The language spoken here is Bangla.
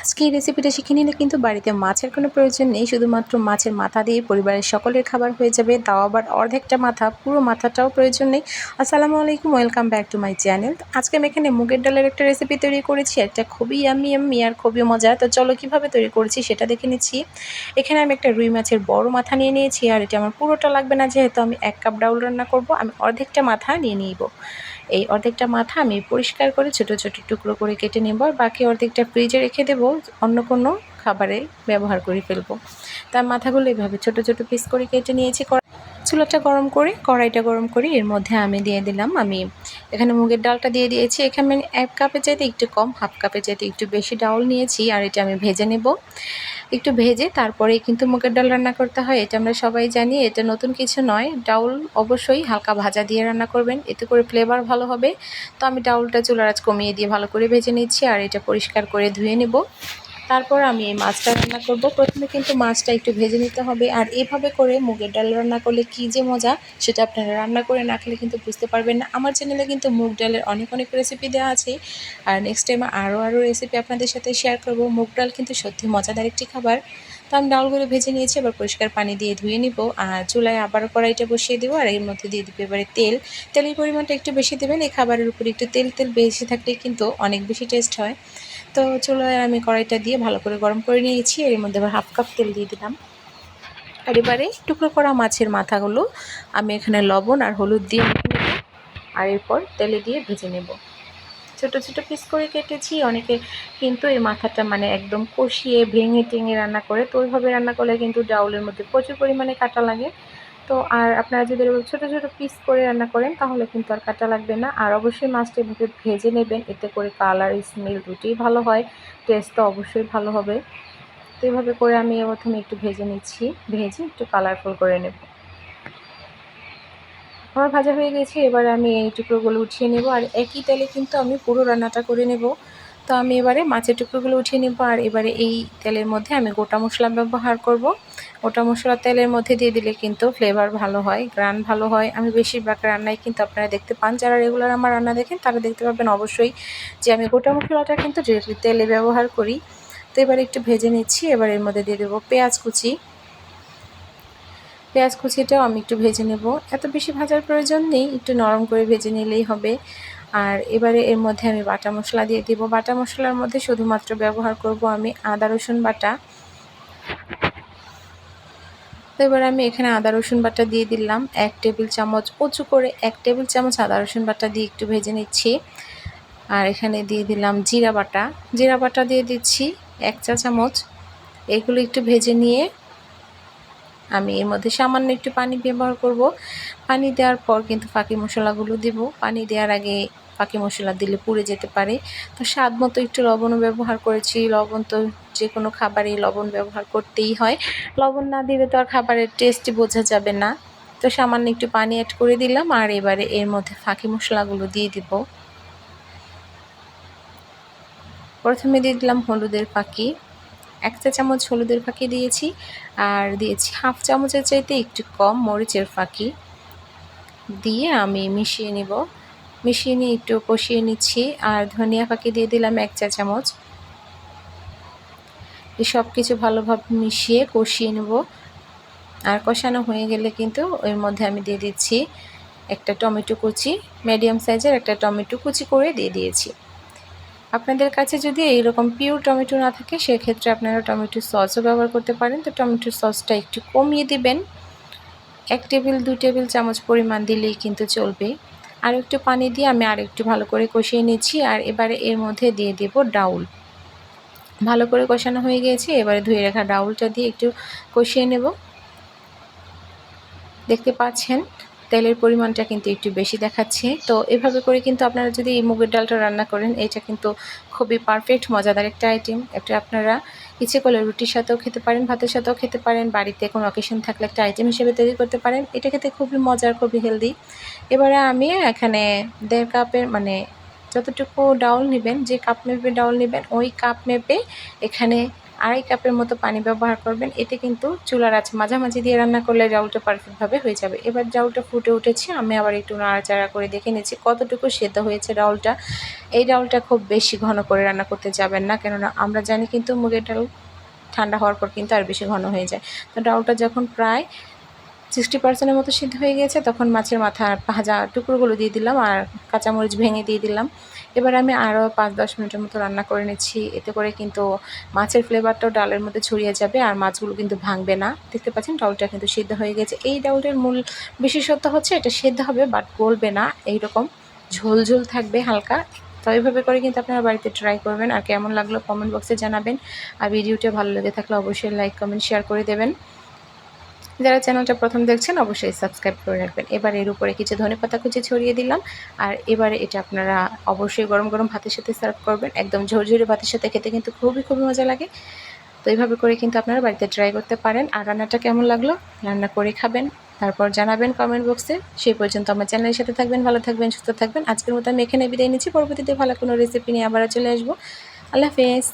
আজকে এই রেসিপিটা শিখে নিলে কিন্তু বাড়িতে মাছের কোনো প্রয়োজন নেই, শুধুমাত্র মাছের মাথা দিয়ে পরিবারের সকলের খাবার হয়ে যাবে, তাও আবার অর্ধেকটা মাথা, পুরো মাথাটাও প্রয়োজন নেই। আসসালামু আলাইকুম, welcome back to my channel. আজকে আমি এখানে মুগের ডালের একটা রেসিপি তৈরি করেছি, একটা খুবই ইয়াম্মি আর খুবই মজা। তো চলো কীভাবে তৈরি করেছি সেটা দেখে নিচ্ছি। এখানে আমি একটা রুই মাছের বড় মাথা নিয়ে নিয়েছি, আর এটা আমার পুরোটা লাগবে না, যেহেতু আমি 1 কাপ ডাউল রান্না করব। আমি অর্ধেকটা মাথা নিয়ে নিব। এই অর্ধেকটা মাথা আমি পরিষ্কার করে ছোট ছোট টুকরো করে কেটে নেব, আর বাকি অর্ধেকটা ফ্রিজে রেখে দেবো, অন্য কোনো খাবারে ব্যবহার করে ফেলবো। তার মাথাগুলো এভাবে ছোট ছোট পিস করে কেটে নিয়েছি। চুলাটা গরম করে কড়াইটা গরম করে এর মধ্যে আমি দিয়ে দিলাম, আমি এখানে মুগের ডালটা দিয়ে দিয়েছি। এখানে আমি 1 কাপের চাইতে একটু কম, হাফ কাপের চাইতে একটু বেশি ডাউল নিয়েছি, আর এটা আমি ভেজে নেব। একটু ভেজে তারপরেই কিন্তু মুগের ডাল রান্না করতে হয়, এটা আমরা সবাই জানি, এটা নতুন কিছু নয়। ডাউল অবশ্যই হালকা ভাজা দিয়ে রান্না করবেন, এতে করে ফ্লেভার ভালো হবে। তো আমি ডাউলটা চুলার আঁচ কমিয়ে দিয়ে ভালো করে ভেজে নিচ্ছি, আর এটা পরিষ্কার করে ধুয়ে নেব। তারপর আমি এই মাছটা রান্না করব। প্রথমে কিন্তু মাছটা একটু ভেজে নিতে হবে, আর এভাবে করে মুগের ডাল রান্না করলে কী যে মজা, সেটা আপনারা রান্না করে না খেলে কিন্তু বুঝতে পারবেন না। আমার চ্যানেলে কিন্তু মুগ ডালের অনেক রেসিপি দেওয়া আছে, আর নেক্সট টাইম আরও রেসিপি আপনাদের সাথে শেয়ার করব। মুগ ডাল কিন্তু সত্যি মজাদার একটি খাবার। তো আমি ডালগুলো ভেজে নিয়েছি, এবার পরিষ্কার পানি দিয়ে ধুয়ে নিব, আর চুলায় আবারও কড়াইটা বসিয়ে দেবো, আর এর মধ্যে দিয়ে দেবো এবারে তেলের পরিমাণটা একটু বেশি দেবেন। এই খাবারের উপরে একটু তেল বেশি থাকলে কিন্তু অনেক বেশি টেস্ট হয়। তো চুলায় আমি কড়াইটা দিয়ে ভালো করে গরম করে নিয়েছি, এর মধ্যে আবার হাফ কাপ তেল দিয়ে দিলাম। আর এবারে টুকরো করা মাছের মাথাগুলো আমি এখানে লবণ আর হলুদ দিয়ে মেখে নেব, আর এরপর তেলে দিয়ে ভেজে নেব। ছোট ছোট পিস করে কেটেছি। অনেকে কিন্তু এই মাথাটা মানে একদম কষিয়ে ভেঙে টেঙে রান্না করে, তো ওইভাবে রান্না করলে কিন্তু ডাউলের মধ্যে প্রচুর পরিমাণে কাটা লাগে। তো আর আপনারা যদি ছোট ছোট পিস করে রান্না করেন তাহলে কিন্তু আর কাটা লাগবে না। আর অবশ্যই মাছটা এভাবে ভেজে নেবেন, এতে করে কালার স্মেল দুটোই ভালো হয়, টেস্ট তো অবশ্যই ভালো হবে। তো এভাবে করে আমি প্রথমে একটু ভেজে নিচ্ছি, ভেজে একটু কালারফুল করে নেব। আমার ভাজা হয়ে গেছে, এবারে আমি এই টুকরোগুলো উঠিয়ে নেব, আর একই তেলে কিন্তু আমি পুরো রান্নাটা করে নেব। তো আমি এবারে মাছের টুকরোগুলো উঠিয়ে নেব, আর এবারে এই তেলের মধ্যে আমি গোটা মশলা ব্যবহার করব। গোটা মশলা তেলের মধ্যে দিয়ে দিলে কিন্তু ফ্লেভার ভালো হয়, গ্রান ভালো হয়। আমি বেশিরভাগ রান্নায় কিন্তু আপনারা দেখতে পান, যারা রেগুলার আমার রান্না দেখেন তারা দেখতে পাবেন অবশ্যই যে আমি গোটা মশলাটা কিন্তু তেলে ব্যবহার করি। তো এবারে একটু ভেজে নিচ্ছি, এবার এর মধ্যে দিয়ে দেবো পেঁয়াজ কুচিটাও আমি একটু ভেজে নেব। এত বেশি ভাজার প্রয়োজন নেই, একটু নরম করে ভেজে নিলেই হবে। আর এবারে এর মধ্যে আমি বাটা মশলা দিয়ে দেব। বাটা মশলার মধ্যে শুধুমাত্র ব্যবহার করব আমি আদা রসুন বাটা। তো এবার আমি এখানে আদা রসুন বাটা দিয়ে দিলাম 1 টেবিল চামচ, উঁচু করে 1 টেবিল চামচ আদা রসুন বাটা দিয়ে একটু ভেজে নিচ্ছি। আর এখানে দিয়ে দিলাম জিরা বাটা দিয়ে দিচ্ছি 1 চা চামচ। এগুলো একটু ভেজে নিয়ে আমি এর মধ্যে সামান্য একটু পানি ব্যবহার করব। পানি দেওয়ার পর কিন্তু ফাঁকি মশলাগুলো দেব। পানি দেওয়ার আগে ফাঁকি মশলা দিলে পুড়ে যেতে পারে। তো স্বাদ মতো একটু লবণও ব্যবহার করেছি। লবণ তো যে কোনো খাবারে লবণ ব্যবহার করতেই হয়, লবণ না দিলে তো আর খাবারের টেস্টই বোঝা যাবে না। তো সামান্য একটু পানি অ্যাড করে দিলাম, আর এবারে এর মধ্যে ফাঁকি মশলাগুলো দিয়ে দিব। প্রথমে দিয়ে দিলাম হলুদের ফাঁকি, 1 চা চামচ হলুদের ফাঁকি দিয়েছি, আর দিয়েছি হাফ চামচের চাইতে একটু কম মরিচের ফাঁকি দিয়ে আমি মিশিয়ে নিয়ে একটু কষিয়ে নিচ্ছি। আর ধনিয়া ফাঁকি দিয়ে দিলাম 1 চা চামচ। এই সব কিছু ভালোভাবে মিশিয়ে কষিয়ে নেব। আর কষানো হয়ে গেলে কিন্তু এর মধ্যে আমি দিয়ে দিচ্ছি একটা টমেটো কুচি, মিডিয়াম সাইজের একটা টমেটো কুচি করে দিয়ে দিয়েছি। আপনাদের কাছে যদি এইরকম পিওর টমেটো না থাকে সেক্ষেত্রে আপনারা টমেটো সসও ব্যবহার করতে পারেন। তো টমেটোর সসটা একটু কমিয়ে দিবেন, 1 টেবিল 2 টেবিল চামচ পরিমাণ দিলেই কিন্তু চলবে। আর একটু পানি দিয়ে আমি আর একটু ভালো করে কষিয়ে নিচ্ছি। আর এবারে এর মধ্যে দিয়ে দেব ডাউল। ভালো করে কষানো হয়ে গিয়েছে, এবারে ধুয়ে রাখা ডাউলটা দিয়ে একটু কষিয়ে নেব। দেখতে পাচ্ছেন তেলের পরিমাণটা কিন্তু একটু বেশি দেখাচ্ছে। তো এভাবে করে কিন্তু আপনারা যদি এই মুগের ডালটা রান্না করেন, এটা কিন্তু খুবই পারফেক্ট মজাদার একটা আইটেম। এটা আপনারা ইচ্ছে করলে রুটির সাথেও খেতে পারেন, ভাতের সাথেও খেতে পারেন, বাড়িতে কোনো অকেশন থাকলে একটা আইটেম হিসেবে তৈরি করতে পারেন। এটা খেতে খুবই মজার, খুবই হেলদি। এবারে আমি এখানে 1.5 কাপের মানে যতটুকু ডাউল নেবেন, যে কাপ মেপে ডাউল নেবেন ওই কাপ মেপে এখানে 2.5 কাপের মতো পানি ব্যবহার করবেন। এতে কিন্তু চুলার আঁচ মাঝামাঝি দিয়ে রান্না করলে ডাউলটা পারফেক্টভাবে হয়ে যাবে। এবার ডাউলটা ফুটে উঠেছে, আমি আবার একটু নাড়াচাড়া করে দেখে নিচ্ছি কতটুকু সেদ্ধ হয়েছে ডাউলটা। এই ডাউলটা খুব বেশি ঘন করে রান্না করতে যাবেন না, কেননা আমরা জানি কিন্তু মুগের ডাল ঠান্ডা হওয়ার পর কিন্তু আর বেশি ঘন হয়ে যায়। তো ডাউলটা যখন প্রায় 60% মতো সিদ্ধ হয়ে গিয়েছে, তখন মাছের মাথা ভাজা টুকরোগুলো দিয়ে দিলাম আর কাঁচামরিচ ভেঙে দিয়ে দিলাম। এবার আমি আরও 5-10 মিনিটের মতো রান্না করে নিচ্ছি। এতে করে কিন্তু মাছের ফ্লেভারটাও ডালের মধ্যে ছড়িয়ে যাবে আর মাছগুলো কিন্তু ভাঙবে না। দেখতে পাচ্ছেন ডাউলটা কিন্তু সিদ্ধ হয়ে গেছে। এই ডাউলের মূল বিশেষত্ব হচ্ছে এটা সিদ্ধ হবে বাট গলবে না, এইরকম ঝোল ঝোল থাকবে হালকা। তো এইভাবে করে কিন্তু আপনারা বাড়িতে ট্রাই করবেন। আর কেমন লাগলো কমেন্ট বক্সে জানাবেন। আর ভিডিওটা ভালো লেগে থাকলে অবশ্যই লাইক কমেন্ট শেয়ার করে দেবেন। যারা চ্যানেলটা প্রথম দেখছেন অবশ্যই সাবস্ক্রাইব করে রাখবেন। এবার এর উপরে কিছু ধনেপাতা কুচি ছড়িয়ে দিলাম। আর এবারে এটা আপনারা অবশ্যই গরম গরম ভাতের সাথে সার্ভ করবেন। একদম ঝরঝরে ভাতের সাথে খেতে কিন্তু খুবই খুবই মজা লাগে। তো এইভাবে করে কিন্তু আপনারা বাড়িতে ট্রাই করতে পারেন। আর রান্নাটা কেমন লাগলো রান্না করে খাবেন, তারপর জানাবেন কমেন্ট বক্সে। সেই পর্যন্ত আমার চ্যানেলের সাথে থাকবেন, ভালো থাকবেন, সুস্থ থাকবেন। আজকের মতো আমি এখানে বিদায় নিচ্ছি। পরবর্তীতে ভালো কোনো রেসিপি নিয়ে আবার চলে আসবো। আল্লাহ হাফেজ।